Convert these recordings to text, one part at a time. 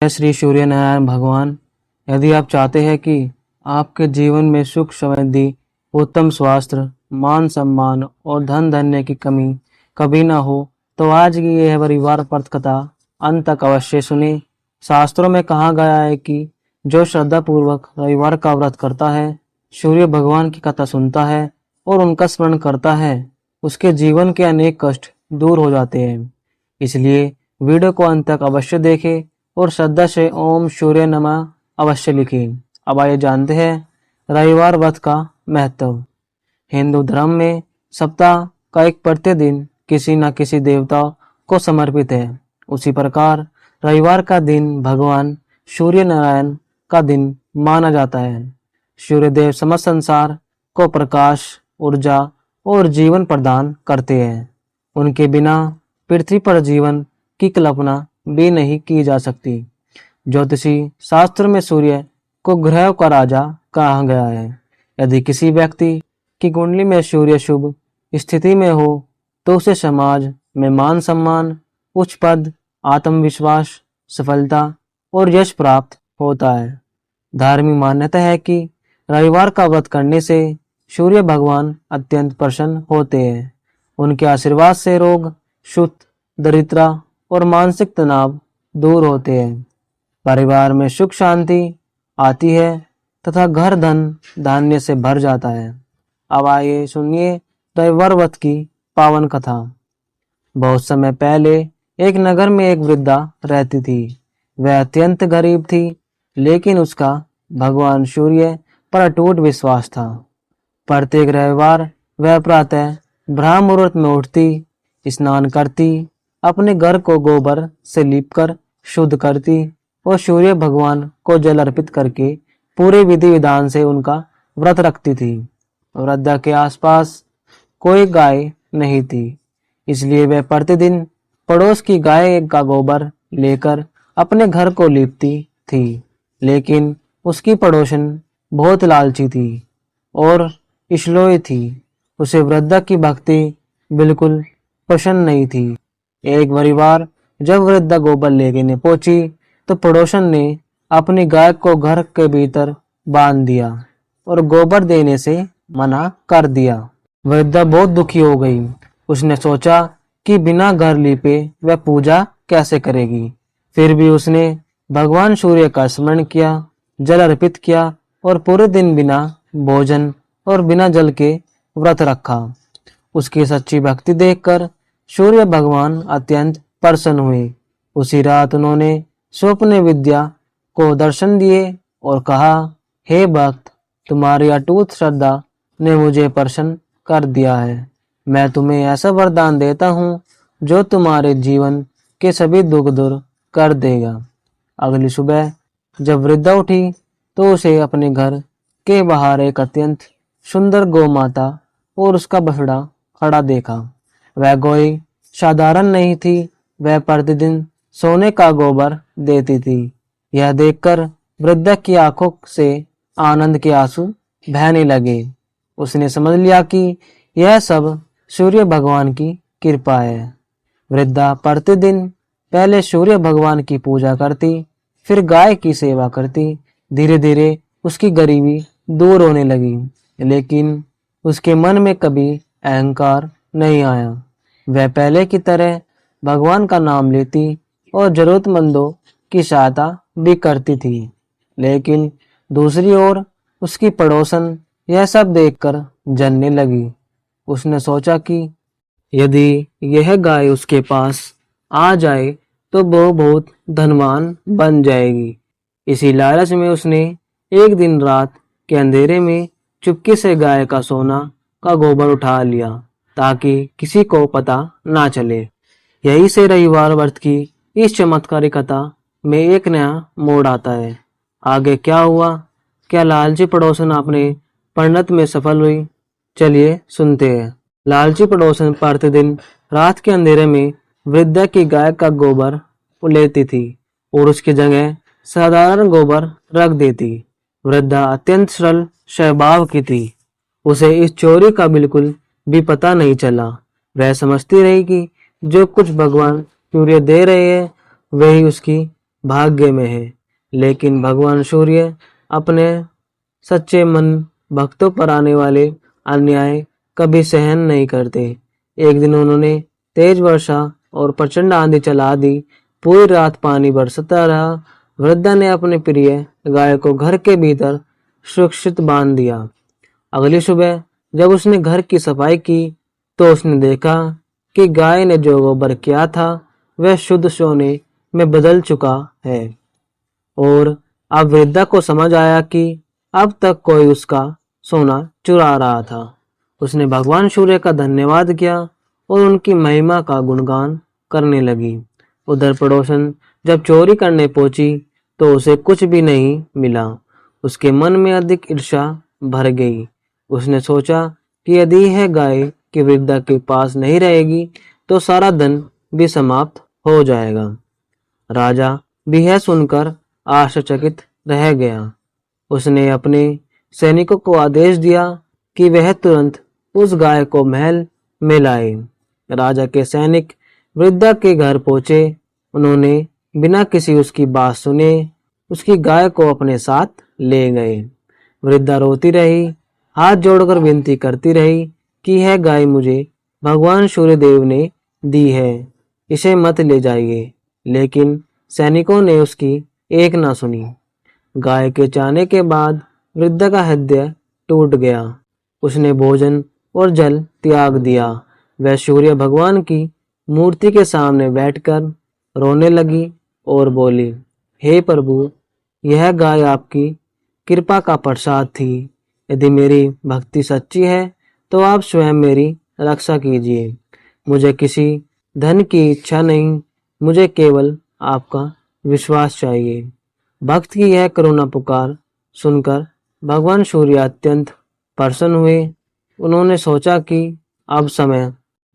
जय श्री सूर्य नारायण भगवान। यदि आप चाहते हैं कि आपके जीवन में सुख समृद्धि, उत्तम स्वास्थ्य, मान सम्मान और धन धन्य की कमी कभी ना हो, तो आज की यह रविवार व्रत कथा अंत तक अवश्य सुने। शास्त्रों में कहा गया है कि जो श्रद्धा पूर्वक रविवार का व्रत करता है, सूर्य भगवान की कथा सुनता है और उनका स्मरण करता है, उसके जीवन के अनेक कष्ट दूर हो जाते हैं। इसलिए वीडियो को अंत तक अवश्य देखें और श्रद्धा से ओम सूर्य नमः अवश्य लिखें। अब आइए जानते हैं रविवार व्रत का महत्व। हिंदू धर्म में सप्ताह का एक प्रत्येक दिन किसी न किसी देवता को समर्पित है। उसी प्रकार रविवार का दिन भगवान सूर्य नारायण का दिन माना जाता है। सूर्य देव समस्त संसार को प्रकाश, ऊर्जा और जीवन प्रदान करते हैं। उनके बिना पृथ्वी पर जीवन की कल्पना भी नहीं की जा सकती। ज्योतिषी शास्त्र में सूर्य को ग्रह का राजा कहा गया है। यदि किसी व्यक्ति की कुंडली में सूर्य शुभ स्थिति में हो तो उसे समाज में मान सम्मान, उच्च पद, आत्मविश्वास, सफलता और यश प्राप्त होता है। धार्मिक मान्यता है कि रविवार का व्रत करने से सूर्य भगवान अत्यंत प्रसन्न होते हैं। उनके आशीर्वाद से रोग, शुद्ध, दरिद्रता और मानसिक तनाव दूर होते हैं। परिवार में सुख शांति आती है तथा घर धन धान्य से भर जाता है। अब आइए सुनिए रविवार व्रत की पावन कथा। बहुत समय पहले एक नगर में एक वृद्धा रहती थी। वह अत्यंत गरीब थी, लेकिन उसका भगवान सूर्य पर अटूट विश्वास था। प्रत्येक रविवार वह प्रातः ब्रह्म मुहूर्त में उठती, स्नान करती, अपने घर को गोबर से लीपकर शुद्ध करती और सूर्य भगवान को जल अर्पित करके पूरे विधि विधान से उनका व्रत रखती थी। वृद्धा के आसपास कोई गाय नहीं थी, इसलिए वह प्रतिदिन पड़ोस की गाय का गोबर लेकर अपने घर को लीपती थी। लेकिन उसकी पड़ोसन बहुत लालची थी और इशलोई थी। उसे वृद्धा की भक्ति बिल्कुल पसंद नहीं थी। एक रविवार जब वृद्धा गोबर लेने पहुंची तो पड़ोसन ने अपनी गाय को घर के भीतर बांध दिया और गोबर देने से मना कर दिया। वृद्धा बहुत दुखी हो गई। उसने सोचा कि बिना घर लीपे वह पूजा कैसे करेगी। फिर भी उसने भगवान सूर्य का स्मरण किया, जल अर्पित किया और पूरे दिन बिना भोजन और बिना जल के व्रत रखा। उसकी सच्ची भक्ति देखकर सूर्य भगवान अत्यंत प्रसन्न हुए। उसी रात उन्होंने स्वप्न विद्या को दर्शन दिए और कहा, हे भक्त, तुम्हारी अटूट श्रद्धा ने मुझे प्रसन्न कर दिया है। मैं तुम्हें ऐसा वरदान देता हूँ जो तुम्हारे जीवन के सभी दुख दूर कर देगा। अगली सुबह जब वृद्धा उठी तो उसे अपने घर के बाहर एक अत्यंत सुंदर गौ माता और उसका बछड़ा खड़ा देखा। वह गोई साधारण नहीं थी, वह प्रतिदिन सोने का गोबर देती थी। यह देखकर वृद्धा की आंखों से आनंद के आंसू बहने लगे। उसने समझ लिया कि यह सब सूर्य भगवान की कृपा है। वृद्धा प्रतिदिन पहले सूर्य भगवान की पूजा करती, फिर गाय की सेवा करती। धीरे धीरे उसकी गरीबी दूर होने लगी, लेकिन उसके मन में कभी अहंकार नहीं आया। वह पहले की तरह भगवान का नाम लेती और जरूरतमंदों की सहायता भी करती थी। लेकिन दूसरी ओर उसकी पड़ोसन यह सब देखकर जलने लगी। उसने सोचा कि यदि यह गाय उसके पास आ जाए तो वो बहुत धनवान बन जाएगी। इसी लालच में उसने एक दिन रात के अंधेरे में चुपके से गाय का सोना का गोबर उठा लिया ताकि किसी को पता ना चले। यही से रविवार व्रत की इस चमत्कारी कथा में एक नया मोड़ आता है। आगे क्या हुआ? क्या लालची पड़ोसन अपने परिणत में सफल हुई? चलिए सुनते हैं। लालची पड़ोसन प्रतिदिन रात के अंधेरे में वृद्धा की गाय का गोबर लेती थी और उसकी जगह साधारण गोबर रख देती। वृद्धा अत्यंत सरल स्वभाव की थी। उसे इस चोरी का बिल्कुल भी पता नहीं चला। वह समझती रही कि जो कुछ भगवान सूर्य दे रहे हैं वही उसकी भाग्य में है। लेकिन भगवान सूर्य अपने सच्चे मन भक्तों पर आने वाले अन्याय कभी सहन नहीं करते। एक दिन उन्होंने तेज वर्षा और प्रचंड आंधी चला दी। पूरी रात पानी बरसता रहा। वृद्धा ने अपने प्रिय गाय को घर के भीतर सुरक्षित बांध दिया। अगली सुबह जब उसने घर की सफाई की तो उसने देखा कि गाय ने जो गोबर किया था वह शुद्ध सोने में बदल चुका है। और अब वृद्धा को समझ आया कि अब तक कोई उसका सोना चुरा रहा था। उसने भगवान सूर्य का धन्यवाद किया और उनकी महिमा का गुणगान करने लगी। उधर पड़ोसन जब चोरी करने पहुंची तो उसे कुछ भी नहीं मिला। उसके मन में अधिक ईर्ष्या भर गई। उसने सोचा कि यदि यह गाय की वृद्धा के पास नहीं रहेगी तो सारा धन भी समाप्त हो जाएगा। राजा भी यह सुनकर आश्चर्यचकित रह गया। उसने अपने सैनिकों को आदेश दिया कि वह तुरंत उस गाय को महल में लाए। राजा के सैनिक वृद्धा के घर पहुंचे। उन्होंने बिना किसी उसकी बात सुने उसकी गाय को अपने साथ ले गए। वृद्धा रोती रही, हाथ जोड़कर विनती करती रही कि यह गाय मुझे भगवान सूर्यदेव ने दी है, इसे मत ले जाइए। लेकिन सैनिकों ने उसकी एक ना सुनी। गाय के चाहने के बाद वृद्धा का हृदय टूट गया। उसने भोजन और जल त्याग दिया। वह सूर्य भगवान की मूर्ति के सामने बैठकर रोने लगी और बोली, हे प्रभु, यह गाय आपकी कृपा का प्रसाद थी। यदि मेरी भक्ति सच्ची है तो आप स्वयं मेरी रक्षा कीजिए। मुझे किसी धन की इच्छा नहीं, मुझे केवल आपका विश्वास चाहिए। भक्त की यह करुणा पुकार सुनकर भगवान सूर्य अत्यंत प्रसन्न हुए। उन्होंने सोचा कि अब समय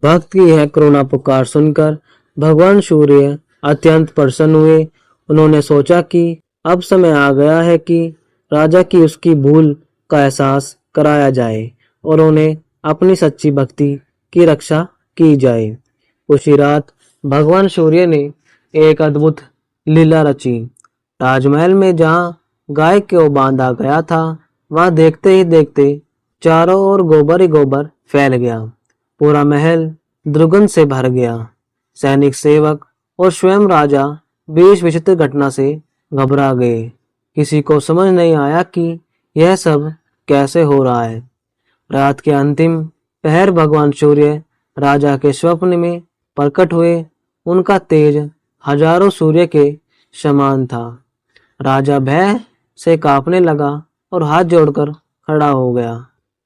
भक्त की यह करुणा पुकार सुनकर भगवान सूर्य अत्यंत प्रसन्न हुए। उन्होंने सोचा कि अब समय आ गया है कि राजा की उसकी भूल का एहसास कराया जाए और उन्हें अपनी सच्ची भक्ति की रक्षा की जाए। उसी रात भगवान सूर्य ने एक अद्भुत लीला रची। राजमहल में जहाँ गाय को बांधा गया था वहां देखते ही देखते चारों ओर गोबर ही गोबर फैल गया। पूरा महल दुर्गंध से भर गया। सैनिक, सेवक और स्वयं राजा भी इस विचित्र घटना से घबरा गए। किसी को समझ नहीं आया कि यह सब कैसे हो रहा है। रात के अंतिम पहर भगवान सूर्य राजा के स्वप्न में प्रकट हुए। उनका तेज हजारों सूर्य के समान था। राजा भय से कांपने लगा और हाथ जोड़कर खड़ा हो गया।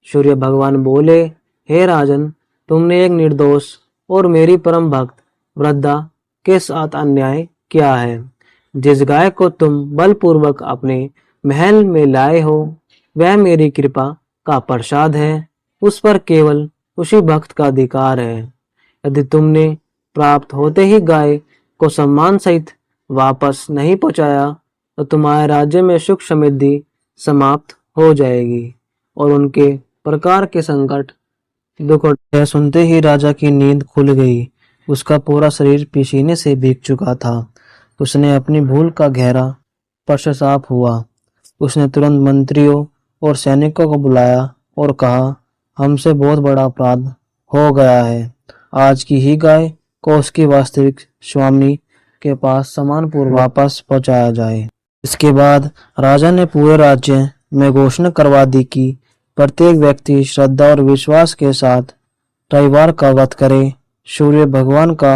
सूर्य भगवान बोले, हे राजन, तुमने एक निर्दोष और मेरी परम भक्त वृद्धा के साथ अन्याय किया है। जिस गाय को तुम बलपूर्वक अपने महल में लाए हो वह मेरी कृपा का प्रसाद है। उस पर केवल उसी भक्त का अधिकार है। यदि तुमने प्राप्त होते ही गाय को सम्मान सहित वापस नहीं पहुंचाया तो तुम्हारे राज्य में सुख समृद्धि समाप्त हो जाएगी और उनके प्रकार के संकट दुख। यह सुनते ही राजा की नींद खुल गई। उसका पूरा शरीर पसीने से भीग चुका था। उसने अपनी भूल का गहरा पश्चाताप हुआ। उसने तुरंत मंत्रियों और सैनिकों को बुलाया और कहा, हमसे बहुत बड़ा अपराध हो गया है। आज की ही गाय को उसकी वास्तविक स्वामी के पास सम्मानपूर्वक वापस पहुंचाया जाए। इसके बाद राजा ने पूरे राज्य में घोषणा करवा दी कि प्रत्येक व्यक्ति श्रद्धा और विश्वास के साथ रविवार का व्रत करे, सूर्य भगवान का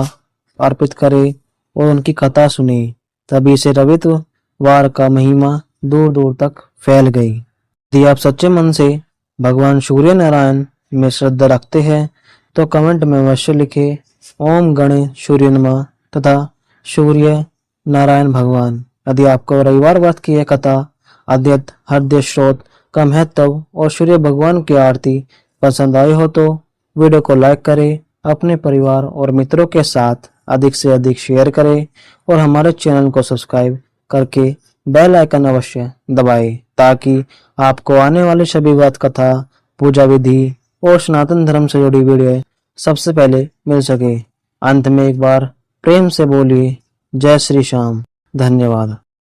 अर्पित करे और उनकी कथा सुने। तभी से रविवार का महिमा दूर दूर तक फैल गई। यदि आप सच्चे मन से भगवान सूर्य नारायण में श्रद्धा रखते हैं तो कमेंट में अवश्य लिखें, ओम गणेश सूर्य नमः तथा सूर्य नारायण भगवान। यदि आपको रविवार व्रत की यह कथा, अद्वैत हृदय स्रोत का महत्व और सूर्य भगवान की आरती पसंद आई हो तो वीडियो को लाइक करें, अपने परिवार और मित्रों के साथ अधिक से अधिक शेयर करें और हमारे चैनल को सब्सक्राइब करके बेल आइकन अवश्य दबाएं ताकि आपको आने वाले सभी व्रत कथा, पूजा विधि और सनातन धर्म से जुड़ी वीडियो सबसे पहले मिल सके। अंत में एक बार प्रेम से बोलिए, जय श्री श्याम। धन्यवाद।